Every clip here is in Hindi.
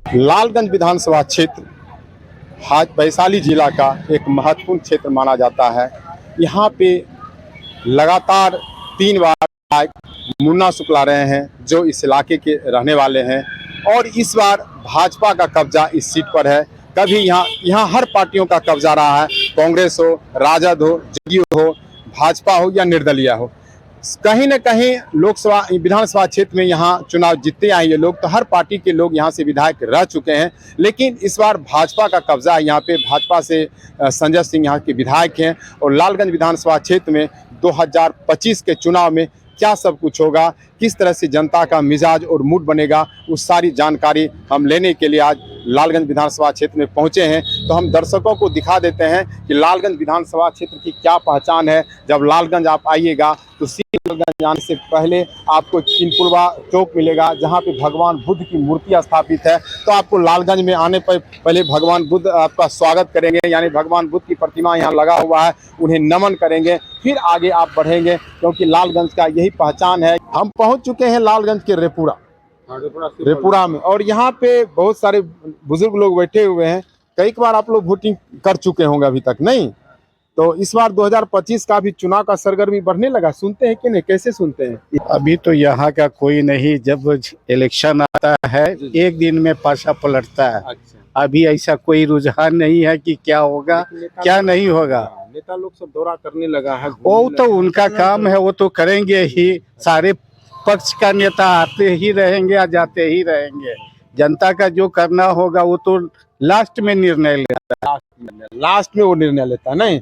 लालगंज विधानसभा क्षेत्र वैशाली जिला का एक महत्वपूर्ण क्षेत्र माना जाता है। यहाँ पे लगातार 3 बार विधायक मुन्ना शुक्ला रहे हैं, जो इस इलाके के रहने वाले हैं, और इस बार भाजपा का कब्जा इस सीट पर है। कभी यहाँ हर पार्टियों का कब्जा रहा है, कांग्रेस हो, राजद हो, जदयू हो, भाजपा हो या निर्दलीय हो। कहीं न कहीं लोकसभा विधानसभा क्षेत्र में यहाँ चुनाव जीतते आए ये लोग, तो हर पार्टी के लोग यहाँ से विधायक रह चुके हैं, लेकिन इस बार भाजपा का कब्जा है यहाँ पे। भाजपा से संजय सिंह यहाँ के विधायक हैं, और लालगंज विधानसभा क्षेत्र में 2025 के चुनाव में क्या सब कुछ होगा, किस तरह से जनता का मिजाज और मूड बनेगा, उस सारी जानकारी हम लेने के लिए आज लालगंज विधानसभा क्षेत्र में पहुंचे हैं। तो हम दर्शकों को दिखा देते हैं कि लालगंज विधानसभा क्षेत्र की क्या पहचान है। जब लालगंज आप आइएगा तो लालगंज आने से पहले आपको चिनपुरवा चौक मिलेगा, जहां पे भगवान बुद्ध की मूर्ति स्थापित है। तो आपको लालगंज में आने पर पहले भगवान बुद्ध आपका स्वागत करेंगे, यानी भगवान बुद्ध की प्रतिमा यहाँ लगा हुआ है, उन्हें नमन करेंगे, फिर आगे आप बढ़ेंगे, क्योंकि लालगंज का यही पहचान है। हम पहुंच चुके हैं लालगंज के रेपुरा में, और यहाँ पे बहुत सारे बुजुर्ग लोग बैठे हुए हैं। कई बार आप लोग वोटिंग कर चुके होंगे अभी तक, नहीं? तो इस बार 2025 का भी चुनाव का सरगर्मी बढ़ने लगा, सुनते हैं कि नहीं, कैसे सुनते हैं? अभी तो यहाँ का कोई नहीं, जब इलेक्शन आता है एक दिन में पासा पलटता है। अच्छा। अभी ऐसा कोई रुझान नहीं है कि क्या होगा क्या नहीं होगा। नेता लोग सब दौरा करने लगा है, वो तो उनका काम है, वो तो करेंगे ही। सारे पक्ष का नेता आते ही रहेंगे या जाते ही रहेंगे। जनता का जो करना होगा वो तो लास्ट में निर्णय लेता है। लास्ट में वो निर्णय लेता है, नहीं?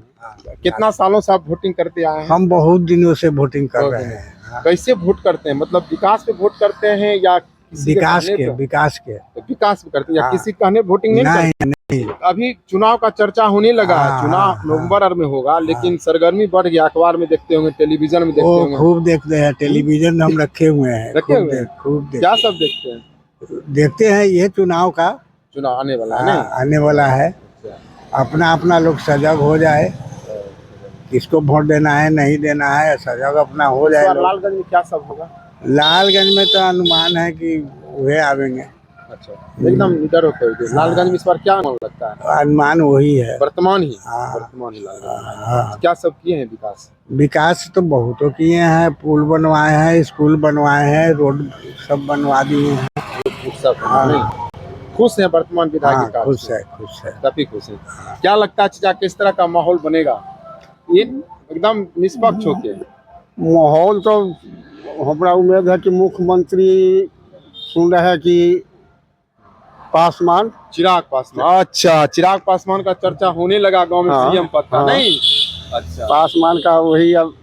कितना सालों से आप वोटिंग करते आए हैं? हम बहुत दिनों से वोटिंग कर रहे हैं। कैसे वोट करते हैं? मतलब विकास पे वोट करते हैं या विकास पे करते हैं, या किसी कहने वोटिंग नहीं करते? अभी चुनाव का चर्चा होने लगा है, चुनाव नवंबर में होगा, लेकिन सरगर्मी बढ़ गया। अखबार में देखते होंगे, टेलीविजन में देखते होंगे। खूब देखते हैं, टेलीविजन हम रखे हुए हैं। खूब क्या सब देखते हैं? देखते हैं ये चुनाव आने वाला है, नहीं? आने वाला है। अपना अपना लोग सजग हो जाए, किसको वोट देना है नहीं देना है, सजग अपना हो जाए। लालगंज में क्या सब होगा? लालगंज में तो अनुमान है कि वे आवेंगे। अच्छा, एकदम इधर होते हुए लालगंज में इस बार क्या मन लगता है? अनुमान वही है, वर्तमान ही लालगंज। लालगंज क्या सब किए हैं विकास तो बहुतों किए हैं। पुल बनवाए हैं, स्कूल बनवाए हैं, रोड सब बनवा दिए हैं। खुश है वर्तमान विधायक? खुश है, काफी खुश है। क्या लगता है चाचा, किस तरह का माहौल बनेगा? ये एकदम निष्पक्ष होके माहौल तो हमारा उम्मीद है कि मुख्यमंत्री सुन रहे हैं कि चिराग पासवान। अच्छा, चिराग पासवान का चर्चा होने लगा गांव में, सीएम पद का, नहीं? अच्छा, पासवान का वही अब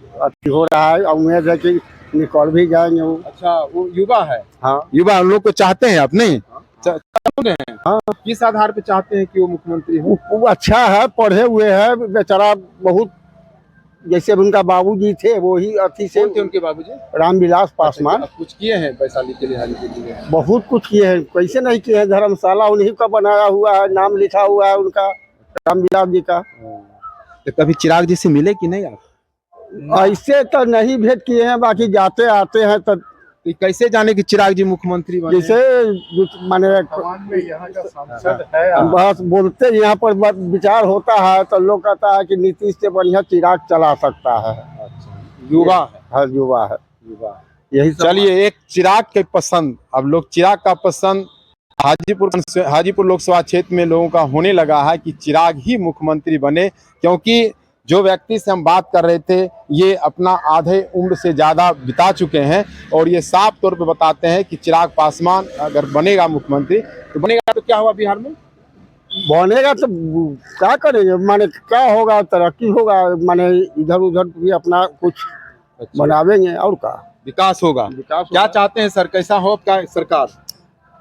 हो रहा है। उम्मीद है कि निकल भी जाएंगे वो। अच्छा, वो युवा है। हाँ, युवा हम लोग को चाहते हैं आप, नहीं? हाँ, किस आधार पे चाहते हैं कि वो मुख्यमंत्री हो? वो अच्छा है, पढ़े हुए है बेचारा। बहुत जैसे उनका बाबूजी थे, वो ही अथी से। थे उनके बाबूजी? रामविलास पासवान। कुछ किए हैं वैशाली के लिए? बहुत कुछ किए हैं, कैसे नहीं किए हैं। धर्मशाला उन्हीं का बनाया हुआ है, नाम लिखा हुआ है उनका, रामविलास जी का। तो कभी चिराग जी से मिले कि नहीं आप? ऐसे तो नहीं भेंट किए हैं, बाकी जाते आते हैं। तो कैसे जाने की चिराग जी मुख्यमंत्री बने? जैसे माने बस बोलते यहाँ पर विचार होता है, तो लोग कहता है कि नीतीश से बढ़िया चिराग चला सकता है। अच्छा, युवा है। युवा यही। चलिए, एक चिराग के पसंद, अब लोग चिराग का पसंद हाजीपुर लोकसभा क्षेत्र में लोगों का होने लगा है कि चिराग ही मुख्यमंत्री बने, क्योंकि जो व्यक्ति से हम बात कर रहे थे ये अपना आधे उम्र से ज़्यादा बिता चुके हैं, और ये साफ तौर पे बताते हैं कि चिराग पासवान अगर बनेगा मुख्यमंत्री तो बनेगा, तो क्या हुआ बिहार में? बनेगा तो क्या करेंगे, माने क्या होगा, तरक्की होगा, माने इधर उधर भी अपना कुछ बनावेंगे, और क्या विकास होगा। क्या चाहते हैं सर, कैसा हो आपका सरकार?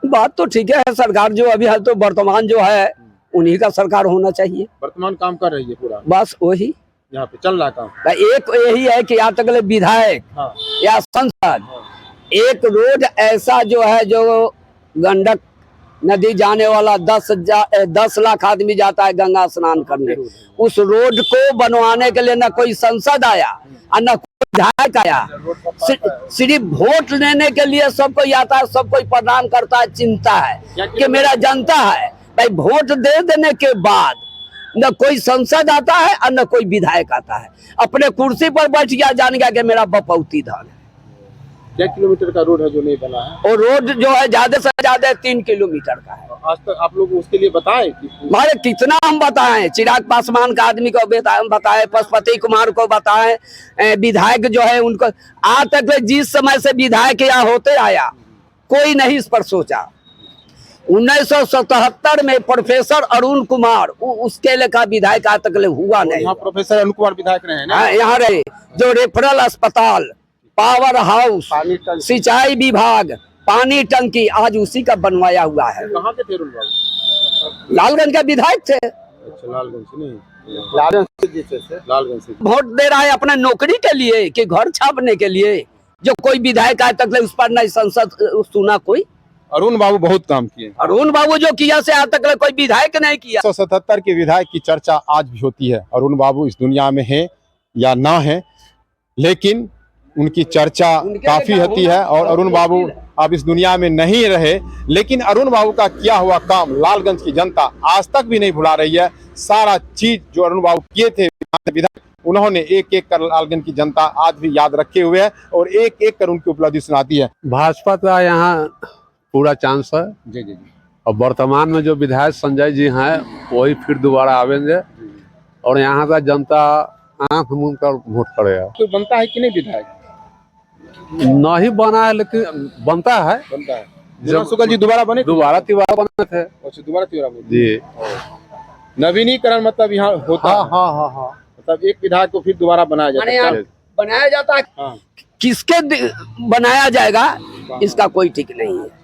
बात तो ठीक है, सरकार जो अभी है तो वर्तमान जो है उन्हीं का सरकार होना चाहिए। वर्तमान काम कर रही है पूरा, बस वही यहाँ पे चल रहा काम। एक यही है कि यहाँ तक विधायक या संसद एक रोड ऐसा जो है, जो गंडक नदी जाने वाला 10 लाख आदमी जाता है गंगा स्नान करने, उस रोड को बनवाने के लिए न कोई संसद आया और न विधायक आया, सिर्फ वोट लेने के लिए सब कोई आता है, सब कोई प्रणाम करता है, चिंता है कि मेरा जनता है। भाई वोट दे देने के बाद न कोई सांसद आता है और न कोई विधायक आता है, अपने कुर्सी पर बैठ गया, जान गया कि मेरा बपौती धान है। क्या किलोमीटर का रोड है जो नहीं बना है? और रोड जो है ज्यादा से ज्यादा 3 किलोमीटर का है। आज तक आप लोग उसके लिए बताए कि हमारे कितना हम बताएं, चिराग पासवान का आदमी को बताए, पशुपति कुमार को बताएं, विधायक जो है उनको, आज तक जिस समय से विधायक यहाँ होते आया कोई नहीं इस पर सोचा। 1977 में प्रोफेसर अरुण कुमार उसके लेखा विधायक आज तक हुआ नहीं। यहाँ प्रोफेसर अरुण कुमार विधायक रहे हैं ना? यहाँ रहे, जो रेफरल अस्पताल, पावर हाउस, सिंचाई विभाग, पानी टंकी आज उसी का बनवाया हुआ है। कहाँ के थे अरुण बाबू? लालगंज के विधायक थे। अच्छा, लालगंज से नहीं, लालगंज से। वोट दे रहा है अपना नौकरी के लिए कि घर छापने के लिए? जो कोई विधायक आज तक उस पर नहीं संसद सुना कोई। अरुण बाबू बहुत काम किए। अरुण बाबू जो किया से आज तक कोई विधायक नहीं किया। 177 के विधायक की चर्चा आज भी होती है। अरुण बाबू इस दुनिया में है या ना है, लेकिन उनकी चर्चा काफी होती है। और अरुण बाबू अब इस दुनिया में नहीं रहे, लेकिन अरुण बाबू का किया हुआ काम लालगंज की जनता आज तक भी नहीं भुला रही है। सारा चीज जो अरुण बाबू किए थे विधायक, उन्होंने एक एक कर लालगंज की जनता आज भी याद रखे हुए है और एक एक कर उनकी उपलब्धि सुनाती है। भाजपा का यहाँ पूरा चांस है जी जी जी। और वर्तमान में जो विधायक संजय जी हैं वही फिर दोबारा आवेंगे और यहाँ का जनता आंख मूंद कर वोट करेगा। कोई बनता है कि नहीं विधायक? नहीं बना है लेकिन बनता है। बनता है। जब शुक्ल जी दोबारा बने, दोबारा तिवारा बने थे। अच्छा, दोबारा तिवारा बने जी। नवीनीकरण मतलब यहाँ होता है। हाँ। मतलब एक विधायक को फिर दोबारा बनाया जाता है। बनाया जाता है। हाँ। किसके बनाया जाएगा इसका कोई ठीक नहीं है।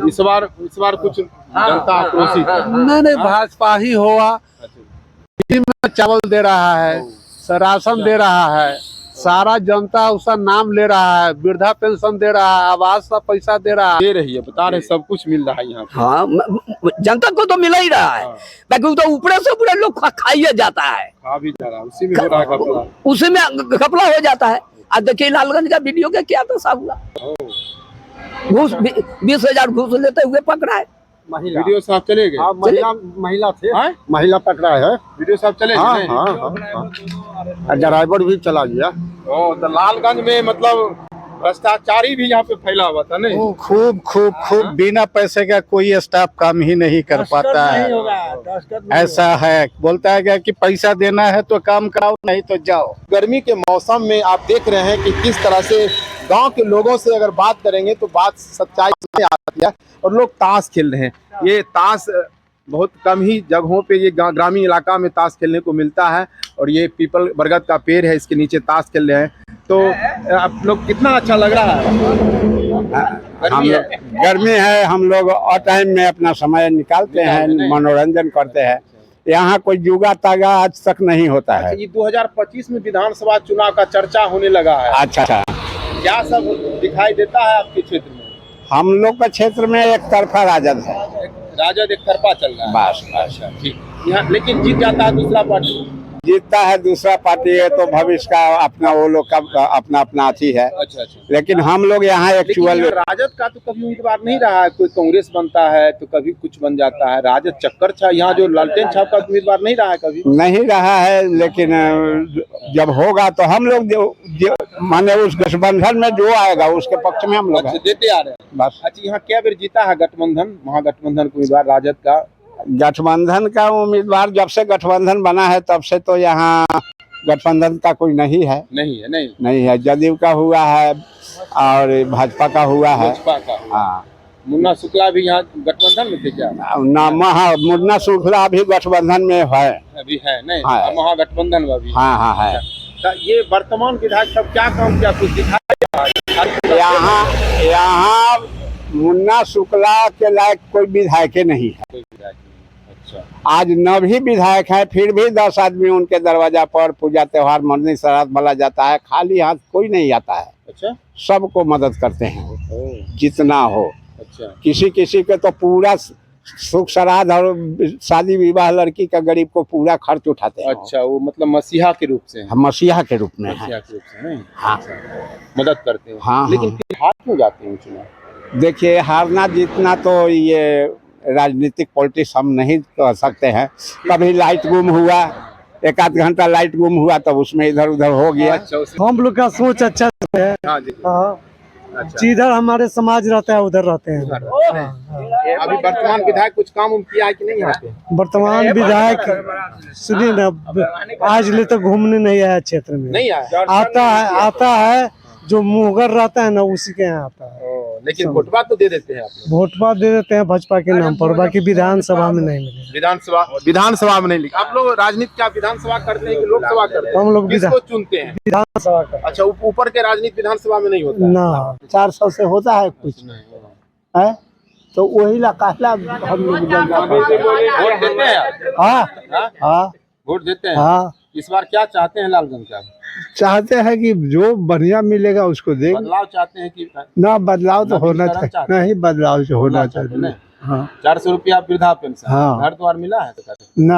इस बार कुछ जनता आक्रोशित है। नहीं भाजपा ही हुआ। फ्री में चावल दे रहा है, राशन दे रहा है, सारा जनता उसका नाम ले रहा है, वृद्धा पेंशन दे रहा है, आवास का पैसा दे रहा है, दे रही है, बता रहे सब कुछ मिल रहा है यहाँ पे। हाँ, जनता को तो मिल ही रहा है। बाकी तो ऊपर से पूरे लोग खाइए जाता है, खा भी जा रहा है, उसी में हो रहा है घपला। उसी में घपला हो जाता है। अब देखिए लालगंज का वीडियो का क्या दशा हुआ, घूस 20,000 घूस लेते हुए पकड़ा है। वीडियो साहब चले गए। महिला थे, महिला पकड़ा है। वीडियो साहब चले गए। हाँ। ड्राइवर भी चला गया। तो लालगंज में मतलब भ्रष्टाचारी भी यहाँ पे फैला हुआ था नहीं? खूब बिना पैसे का कोई स्टाफ काम ही नहीं कर पाता है। ऐसा है, बोलता है कि पैसा देना है तो काम कराओ, नहीं तो जाओ। गर्मी के मौसम में आप देख रहे हैं कि किस तरह से गांव के लोगों से अगर बात करेंगे तो बात सच्चाई में आती है और लोग ताश खेल रहे हैं। ये ताश बहुत कम ही जगहों पे ये ग्रामीण इलाका में ताश खेलने को मिलता है और ये पीपल बरगद का पेड़ है, इसके नीचे ताश खेल रहे हैं। तो आप लोग कितना अच्छा लग रहा है? गर्मी है, हम लोग और टाइम में अपना समय निकालते हैं, मनोरंजन करते हैं। यहाँ कोई जुगा तागा आज तक नहीं होता है। ये 2025 में विधानसभा चुनाव का चर्चा होने लगा है। अच्छा, क्या सब दिखाई देता है आपके क्षेत्र में? हम लोग का क्षेत्र में एक तरफा राजद है। राजद एक तरफा चल रहा है। बस। अच्छा, ठीक। यहाँ लेकिन जीत जाता है दूसरा पार्टी, जीतता है दूसरा पार्टी है तो भविष्य का अपना वो लोग का अपना अथी है। अच्छा। लेकिन हम लोग यहाँ एक्चुअल राजद का तो कभी उम्मीदवार नहीं रहा है। कोई कांग्रेस बनता है तो कभी कुछ बन जाता है। राजद चक्कर छा यहाँ जो लालटेन छाप का उम्मीदवार नहीं रहा है, कभी नहीं रहा है। लेकिन जब होगा तो हम लोग जो माने उस गठबंधन में जो आएगा उसके पक्ष में हम लोग देते आ रहे हैं। बस। अच्छा, यहाँ क्या बेर जीता है गठबंधन, महागठबंधन का उम्मीदवार राजद का? गठबंधन का उम्मीदवार जब से गठबंधन बना है तब से तो यहाँ गठबंधन का कोई नहीं है। नहीं है। जदयू का हुआ है और भाजपा का हुआ है। भाजपा का। हाँ। मुन्ना शुक्ला भी यहाँ गठबंधन में थे क्या? मुन्ना शुक्ला भी गठबंधन में है। अभी है नहीं? हाँ। महागठबंधन में भी। हाँ है। तो ये वर्तमान विधायक सब क्या काम किया, कुछ दिखाया? यहाँ मुन्ना शुक्ला के लायक कोई विधायक नहीं है। अच्छा। आज न भी विधायक है फिर भी 10 आदमी उनके दरवाजा पर पूजा त्योहार मरनी श्राद्ध बोला जाता है, खाली हाथ कोई नहीं आता है। अच्छा। सबको मदद करते हैं जितना हो। अच्छा। किसी के तो पूरा सुख श्राद्ध और शादी विवाह लड़की का गरीब को पूरा खर्च उठाते हैं। अच्छा, वो मतलब मसीहा के रूप से हैं। हम मसीहा के रूप में हैं। मसीहा के रूप से नहीं? हाँ मदद करते हैं। हाँ, लेकिन हाँ। फिर हार क्यों जाते हैं चुनाव? देखिए, हारना जीतना तो ये राजनीतिक पॉलिटिक्स हम नहीं कह सकते हैं। कभी लाइट गुम हुआ, एक आध घंटा लाइट गुम हुआ तब उसमें इधर उधर हो गया। अच्छा, हम लोग का सोच अच्छा है। हाँ जी। हाँ, अच्छा, जिधर हमारे समाज रहता है उधर रहते हैं। अभी वर्तमान विधायक कुछ काम उम किया है कि नहीं यहाँ पे? वर्तमान विधायक सुनिए ना, आज ले तक घूमने नहीं आया क्षेत्र में। नहीं आया। आता है जो मुहगर रहता है ना उसी के यहाँ आता है। लेकिन वोटवा तो दे देते हैं आप लोग। वोटवा दे देते हैं भाजपा के नाम पर, बाकी विधानसभा में नहीं मिले। विधानसभा में नहीं लिखा। आप लोग राजनीति क्या विधानसभा करते हैं कि लोकसभा करते हैं? हम लोग किसको चुनते हैं? विधानसभा का अच्छा, ऊपर के राजनीति विधानसभा में नहीं होता है? ना 400 से होता है कुछ है, तो वही ला काहला हम लोग वोट देते हैं आप? हाँ हाँ? हाँ वोट देते हैं? हाँ, इस बार क्या चाहते हैं लालगंज का? चाहते हैं कि जो बढ़िया मिलेगा उसको देंगे। बदलाव चाहते हैं कि ना बदलाव तो होना नवीनीकरण चाहते चाहिए, नहीं बदलाव से होना चाहते चाहिए। हैं? हाँ 400 रुपया वृद्धा पेंशन, हाँ। घर द्वार मिला है? ना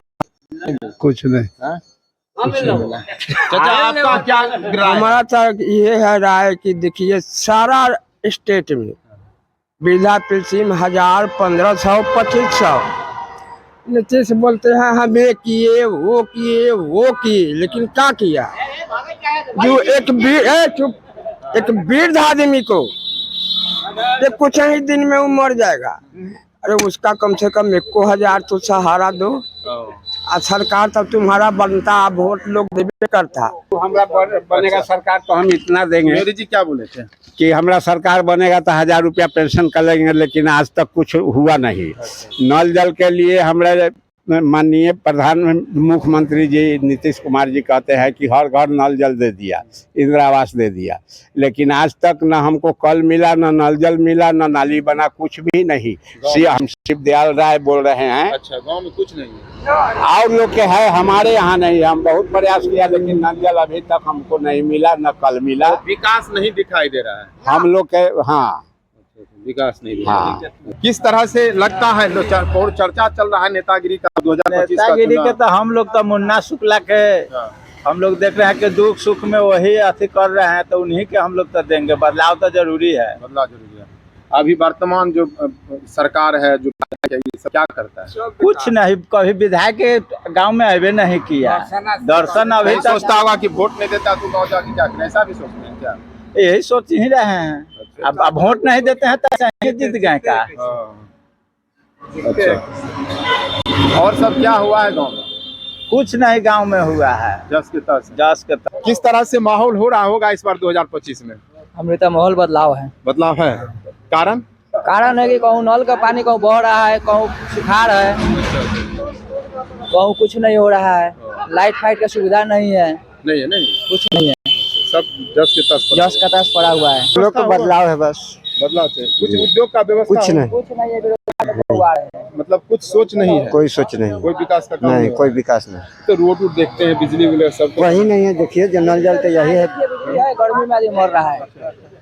कुछ नहीं। हाँ? कुछ नहीं मिला। चाचा, आपका क्या राय है? हमारा तो ये है राय कि देखिए सारा स्टेट में वृद्धा पेंशन 1000, 1500, 2500 नीतीश बोलते हैं हमें किए वो किए, लेकिन क्या किया? जो एक वृद्ध आदमी को ये कुछ ही दिन में वो मर जाएगा, अरे उसका कम से कम 1000 तो सहारा दो। और सरकार तब तुम्हारा बनता, वोट लोग देवे करता। तो हमारा बनेगा सरकार तो हम इतना देंगे। मोदी जी क्या बोले थे? कि हमारा सरकार बनेगा तो 1000 रुपया पेंशन कर लेंगे, लेकिन आज तक कुछ हुआ नहीं। नल जल के लिए हमारे माननीय प्रधान मुख्यमंत्री जी नीतीश कुमार जी कहते हैं कि हर घर नल जल दे दिया, इंदिरा आवास दे दिया, लेकिन आज तक न हमको कल मिला, न नल जल मिला, न नाली बना, कुछ भी नहीं। हम शिवदयाल राय बोल रहे हैं। अच्छा, गांव में कुछ नहीं है? और लोग के है, हमारे यहाँ नहीं। हम बहुत प्रयास किया लेकिन नल जल अभी तक हमको नहीं मिला, न कल मिला। विकास नहीं दिखाई दे रहा है। हम लोग के हाँ विकास नहीं हाँ। किस तरह से लगता है? और चर्चा चल रहा है नेतागिरी का 2025 का नेतागिरी के चुनाव। तो हम लोग तो मुन्ना शुक्ला के हम लोग देख रहे हैं कि दुख सुख में वही अथी कर रहे हैं, तो उन्हीं के हम लोग तो देंगे। बदलाव तो जरूरी है। बदलाव जरूरी है। अभी वर्तमान जो सरकार है, जो ये सब क्या करता है? कुछ नहीं, कभी विधायक के गांव में अभी नहीं किया दर्शन अभी नहीं तक। सोचता होगा कि वोट नहीं देता तो गाँव जाके क्या करें, ऐसा भी सोचते हैं क्या? यही सोच ही रहे हैं। अब वोट नहीं देते हैं तो ऐसे जीत गए का। अच्छा, और सब क्या हुआ है गाँव में? कुछ नहीं गांव में हुआ है। जस के तस। जस के तस। किस तरह से माहौल हो रहा होगा इस बार 2025 में? अमृता माहौल बदलाव है। बदलाव है। कारण है कि कहूँ नल का पानी कहूँ बह रहा है, कहूँ सुखाड़ है, कहूँ कुछ नहीं हो रहा है, लाइट फाइट का सुविधा नहीं है, नहीं है? नहीं, कुछ नहीं है, सब जस के तस जस का तस पड़ा हुआ है। लोग को बदलाव है बस। बदलाव से कुछ उद्योग का व्यवस्था कुछ नहीं, कुछ नहीं है, बेरोजगार हुआ है। मतलब कुछ सोच नहीं है, कोई सोच नहीं, कोई विकास का काम नहीं हो कोई रहा विकास नहीं। है। तो रोड वोड देखते हैं, बिजली वगैरह सब तो वही नहीं है। देखिए जनरल जल तो यही है। गर्मी में आदमी मर रहा है,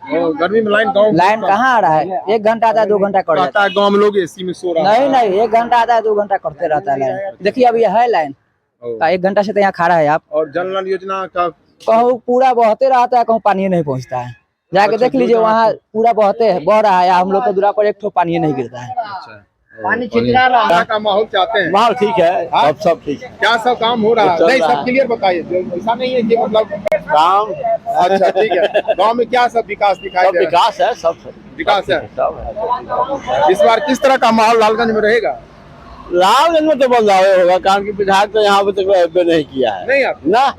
गर्मी में लाइन कहाँ आ रहा है? 1 घंटा आता है, 2 घंटा कर जाता है। गाँव में लोग एसी में सो रहा है। नहीं 1 घंटा आता है, 2 घंटा करते रहता है लाइन। देखिए अभी है लाइन का 1 घंटा से तो यहाँ खड़ा है आप। और जल नल योजना का कहूँ पूरा बहते रहता है, कहूँ पानी नहीं पहुँचता है। जाके देख लीजिए, वहाँ पूरा बह रहा है। हम लोग के दूरा पर एक ठो पानी नहीं गिरता है। पानी छिटरा रहा का माहौल चाहते हैं? माहौल ठीक है, सब ठीक है। क्या सब काम हो रहा है? नहीं, सब क्लियर बताइए। ऐसा नहीं है कि मतलब काम अच्छा ठीक है। गांव में क्या सब विकास दिखाई दे रहा है? विकास है, सब विकास है। इस बार किस तरह का माहौल लालगंज में रहेगा? लालगंज में तो बदलाव होगा, कारण की विधायक तो यहाँ पे नहीं किया है। नहीं आप ना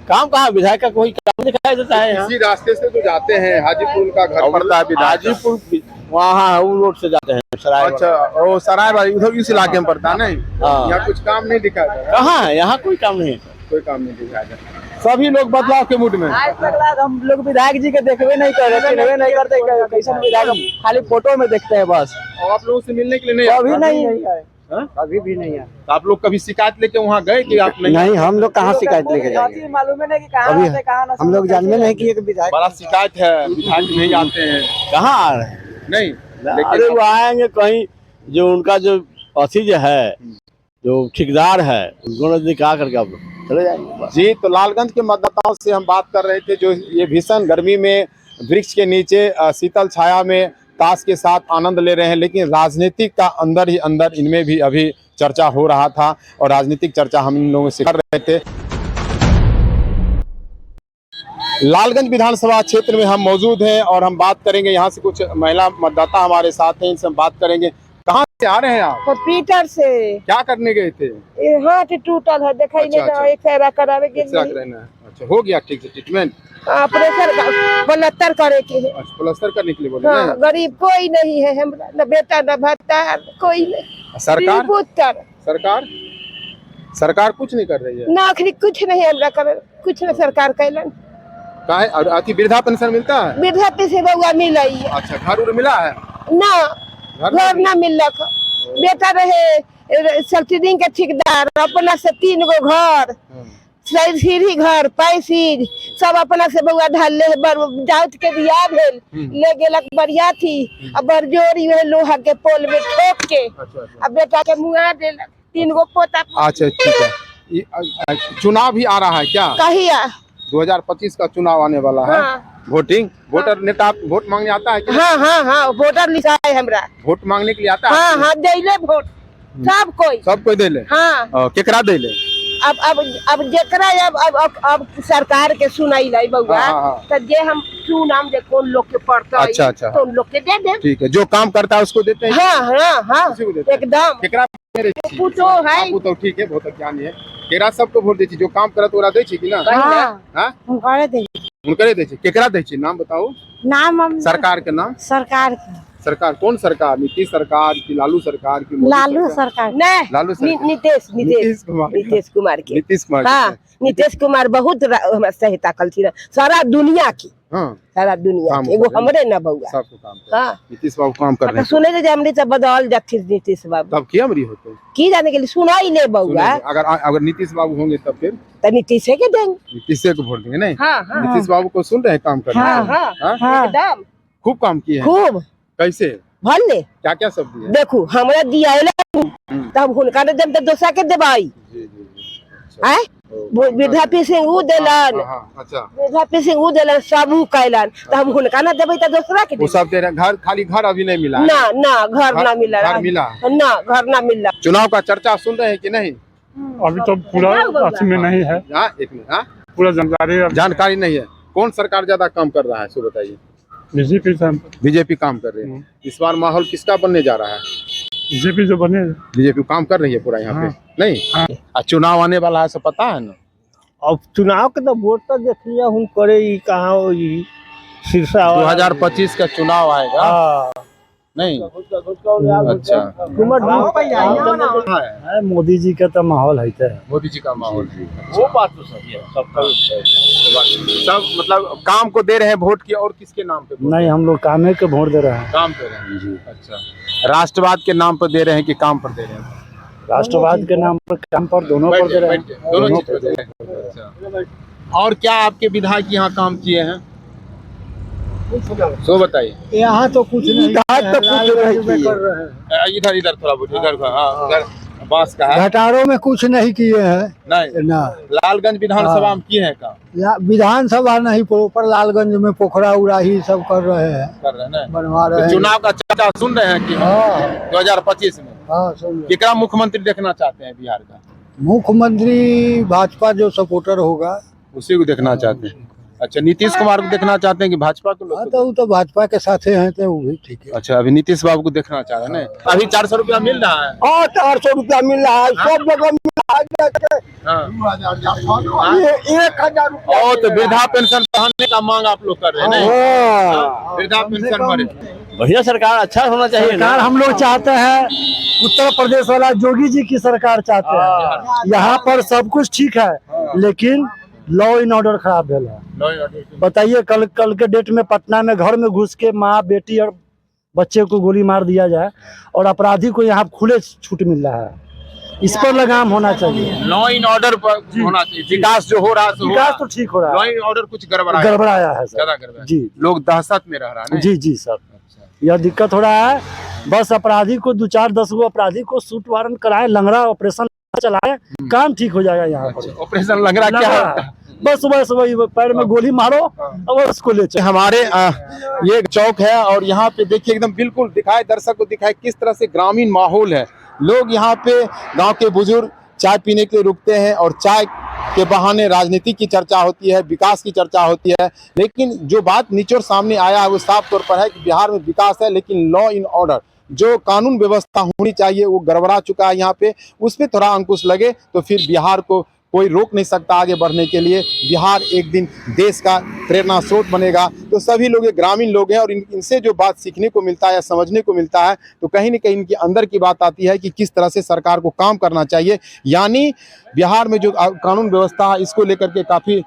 काम कहाँ विधायक का कोई काम दिखाई देता है यहाँ? इसी रास्ते से तो जाते हैं, हाजीपुर का घर पड़ता है विधायक का। हाजीपुर वहाँ वो रोड से जाते हैं सराय। अच्छा, ओ सराय वाली उधर इस इलाके में पड़ता है। नहीं, हाँ। यहाँ कुछ काम नहीं दिखाया जा रहा। कहाँ है यहाँ? कोई काम नहीं है, कोई काम नहीं दिखाया जा रहा। सभी लोग बदलाव के मूड में। आज तक हम लोग विधायक जी के देखवे नहीं करते, कैसे विधायक खाली फोटो में देखते हैं बस। और आप लोगों से मिलने के लिए नहीं? कभी नहीं है, अभी भी नहीं है। तो आप लोग कभी शिकायत लेके वहाँ गए कि आप नहीं? हम लोग कहाँ शिकायत लेके जाएंगे? मालूम है नहीं कि कहाँ से कहाँ हम लोग जानते नहीं कि विधायक बड़ा शिकायत है, विधायक नहीं आते हैं। कहाँ आ रहे हैं। नहीं, अरे वो आएंगे कहीं जो उनका जो अथी जो है, जो ठेकेदार है, उनको नजदीक आ करके अब चले जाएंगे बस। जी, तो लालगंज के मतदाताओं से हम बात कर रहे थे जो ये भीषण गर्मी में वृक्ष के नीचे शीतल छाया में ताश के साथ आनंद ले रहे हैं, लेकिन राजनीतिक का अंदर ही अंदर इनमें भी अभी चर्चा हो रहा था और राजनीतिक चर्चा हम इन लोगों से कर रहे थे। लालगंज विधानसभा क्षेत्र में हम मौजूद हैं और हम बात करेंगे, यहाँ से कुछ महिला मतदाता हमारे साथ हैं, इनसे हम बात करेंगे। कहाँ से आ रहे हैं आप? हॉस्पिटल से। क्या करने गए थे? हाथ टूटल है, दिखाई अच्छा, नहीं, अच्छा। एक्सरे करावे के एक्सरे कराना है। अच्छा, हो गया ठीक से ट्रीटमेंट? ऑपरेशन प्लास्टर करे के है। अच्छा, प्लास्टर करने के लिए बोले हाँ, ना? गरीब कोई नहीं है हमरा, न बेटा न भत्ता, कोई नहीं। सरकार पुत्र सरकार सरकार कुछ नहीं कर रही है? नौकरी कुछ नहीं हमरा कर, कुछ न सरकार कैलन। काहे? और अति वृद्धा पेंशन मिलता है? वृद्धा पेंशन बउआ मिल रही है अच्छा, घर उर मिला है? ना, घर न मिलक। बेटा रहे सेल्टरिंग के ठेकेदार, अपना से 3 गो घर, सीढ़ी घर, पैसीज सब अपना से बउआ ढाल जाउत के बियाह भेल, ले गेलक बढ़िया थी, अब बरजोरी में लोहा के पोल में ठोक के अब बेटा के मुआ देलक, 3 गो पोता। अच्छा, ठीक है। चुनाव भी आ रहा है क्या? कहिया 2025 का चुनाव आने वाला है। हाँ। वोटिंग वोटर नेता वोट मांगने आता है क्या? हाँ, वोटर लिखा है हमरा। वोट मांगने के लिए आता है? हाँ, देले वोट सब कोई दे ले। हाँ, केकरा दे ले? अब जेकरा अब सरकार के सुनाई लाई बउआ, तो जे हम चुनाव जे कौन लोग के पड़ता है, अच्छा। तो उन लोग के दे दे। ठीक है, जो काम करता है उसको देते हैं? हाँ, उसी को देते हैं। एकदम। केकरा पूछो है तो ठीक है, बहुत ज्ञानी है। केकरा सबको वोट देती, जो काम करत ओरा दै छी कि ना? हां, उनकरे दै छी। केकरा दै छी? नाम बताओ। नाम सरकार के नाम? सरकार कौन सरकार? नीतीश सरकार की लालू सरकार की? लालू सरकार नहीं, लालू सरकार। नीतीश कुमार के। नीतीश कुमार। हाँ, नीतीश कुमार बहुत सहायता कलथी सारा दुनिया की। हाँ, सारा दुनिया की, एगो हमरे न बउआ। सबको काम कर। हाँ, नीतीश बाबू काम कर रहे हैं। सुने जे हमरे सब बदल जाती नीतीश बाबू, तब की हमरी होते? की जाने के लिए सुनाई ले बउआ। अगर नीतीश बाबू होंगे तब फिर तो नीतीश के देंगे। नीतीश को वोट देंगे नहीं? हाँ, नीतीश बाबू को सुन रहे हैं काम करने? एकदम खूब काम किए हैं। खूब कैसे? भले क्या क्या सब दिए? देखो हमरा दिया तब हुनका ने जब दोसरा के देबाई आय वृद्धा पेंशन उ देलन। अच्छा, वृद्धा पेंशन उ देलन, सब उ कैलन, तो हम हुनका ना देबै त दोसरा के वो सब दे रहे हैं। घर खाली घर अभी नहीं मिला? ना घर ना मिला। घर मिला ना, घर ना मिला। चुनाव का चर्चा सुन रहे हैं कि नहीं? अभी तो पूरा अथी में नहीं है, एक मिनट। पूरा जानकारी नहीं है। कौन सरकार ज्यादा काम कर रहा है सो बताइए? बीजेपी काम कर रही है। इस बार माहौल किसका बनने जा रहा है? बीजेपी जो बने। बीजेपी काम कर रही है पूरा यहाँ पे नहीं? चुनाव आने वाला है, सब पता है ना? अब चुनाव के तो वोट तो देखिए हम करे कहाँ 2025 का चुनाव आएगा नहीं? अच्छा, मोदी जी का तो माहौल है, मोदी जी का माहौल। वो बात तो सही है। सब मतलब काम को दे रहे हैं वोट की, और किसके नाम पे? नहीं, हम लोग कामे के वोट दे रहे हैं। काम दे रहे हैं जी। अच्छा, राष्ट्रवाद के नाम पर दे रहे हैं कि काम पर दे रहे हैं? राष्ट्रवाद के नाम पर, काम पर, दोनों पर दे रहे हैं। दोनों चीज पर दे रहे हैं। अच्छा, और क्या आपके विधायक यहाँ काम किए हैं सो बताइए? यहाँ तो कुछ नहीं कर रहे हैं। इधर थोड़ा बहुत इधर। हाँ, इधर बांस का है। घटारों में कुछ नहीं किए हैं नहीं ना। लालगंज विधानसभा में किए हैं काम? विधानसभा नहीं, प्रॉपर लालगंज में पोखरा उड़ाही सब कर रहे हैं, बनवा रहे हैं। चुनाव का चर्चा सुन रहे हैं कि 2025 में? हाँ, सुन रहे। कितना मुख्यमंत्री देखना चाहते हैं बिहार का? मुख्यमंत्री भाजपा जो सपोर्टर होगा उसी को देखना चाहते हैं। अच्छा, नीतीश कुमार को देखना चाहते हैं कि भाजपा को? लोग तो वो तो भाजपा के साथ हैं, तो वो भी ठीक है। अच्छा, अभी नीतीश बाबू को देखना चाह रहे हैं ना? अभी 400 रुपया मिल रहा है? 400 रुपया मिल रहा है, सब जगह मिल रहा है। 1000 रुपया। और तो वृद्धा पेंशन बढ़ाने का मांग आप लोग कर रहे हैं नहीं? वृद्धा पेंशन बढ़े। बढ़िया सरकार, अच्छा होना चाहिए। सरकार हम लोग चाहते हैं, उत्तर प्रदेश वाला योगी जी की सरकार चाहते हैं। यहाँ पर सब कुछ ठीक है, लेकिन लॉ इन ऑर्डर खराब है। बताइए, कल के डेट में पटना में घर में घुस के माँ, बेटी और बच्चे को गोली मार दिया जाए और अपराधी को यहाँ खुले छूट मिल रहा है। इस पर लगाम होना चाहिए। लॉ इन ऑर्डर पर होना चाहिए। विकास जो हो रहा है, विकास तो ठीक हो रहा है। लॉ इन ऑर्डर कुछ गड़बड़ाया है ज्यादा जी। लोग दहशत में रह रहा है। जी सर, यह दिक्कत हो रहा है। बस अपराधी को 2-4-10 गो अपराधी को सूट वारंट कराए, लंगड़ा ऑपरेशन चलाए, काम ठीक हो जाएगा यहाँ पर। ऑपरेशन लंगड़ा क्या होता है? बस बस वही पैर में गोली मारो और उसको ले चलो। हमारे ये एक चौक है और यहाँ पे देखिए एकदम बिल्कुल दिखाए, दर्शक को दिखाए किस तरह से ग्रामीण माहौल है। लोग यहाँ पे गांव के बुजुर्ग चाय पीने के लिए रुकते हैं और चाय के बहाने राजनीति की चर्चा होती है, विकास की चर्चा होती है। लेकिन जो बात निचोड़ सामने आया है वो साफ तौर पर है कि बिहार में विकास है लेकिन लॉ इन ऑर्डर, जो कानून व्यवस्था होनी चाहिए वो गड़बड़ा चुका है यहाँ पे। उस पर थोड़ा अंकुश लगे तो फिर बिहार को कोई रोक नहीं सकता आगे बढ़ने के लिए। बिहार एक दिन देश का प्रेरणा स्रोत बनेगा। तो सभी लोग ये ग्रामीण लोग हैं और इनसे जो बात सीखने को मिलता है या समझने को मिलता है तो कहीं न कहीं इनके अंदर की बात आती है कि किस तरह से सरकार को काम करना चाहिए। यानी बिहार में जो कानून व्यवस्था है इसको लेकर के काफ़ी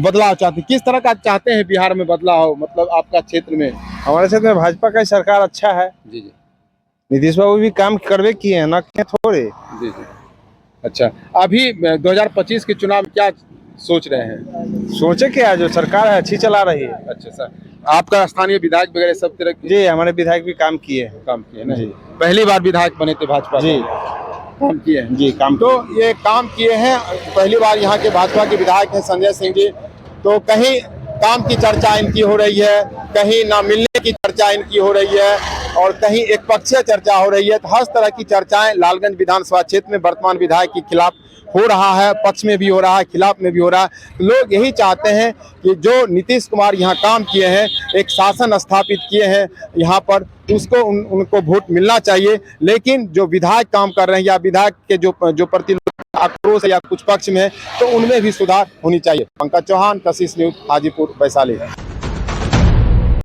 बदलाव चाहते हैं। किस तरह का चाहते हैं बिहार में बदलाव, मतलब आपका क्षेत्र में? हमारे क्षेत्र में भाजपा का सरकार अच्छा है जी जी नीतीश बाबू भी काम करवे किए हैं ना कि थोड़े। जी जी। अच्छा, अभी 2025 के चुनाव क्या सोच रहे हैं? सोचे क्या, जो सरकार है अच्छी चला रही है। अच्छा सर, आपका स्थानीय विधायक वगैरह सब तरह के जी हमारे विधायक भी काम किए हैं। काम किए ना? पहली बार विधायक बने थे भाजपा जी, काम किए हैं जी काम तो ये काम किए हैं, पहली बार यहाँ के भाजपा के विधायक हैं संजय सिंह जी। तो कहीं काम की चर्चा इनकी हो रही है, कहीं ना मिलने की चर्चा इनकी हो रही है और कहीं एक पक्षीय चर्चा हो रही है। तो हर तरह की चर्चाएं लालगंज विधानसभा क्षेत्र में वर्तमान विधायक के खिलाफ हो रहा है, पक्ष में भी हो रहा है, खिलाफ में भी हो रहा है। लोग यही चाहते हैं कि जो नीतीश कुमार यहाँ काम किए हैं, एक शासन स्थापित किए हैं यहाँ पर, उसको उनको वोट मिलना चाहिए। लेकिन जो विधायक काम कर रहे हैं या विधायक के जो प्रति आक्रोश है या कुछ पक्ष में है तो उनमें भी सुधार होनी चाहिए। पंकज चौहान, कशिश न्यूज, हाजीपुर, वैशाली।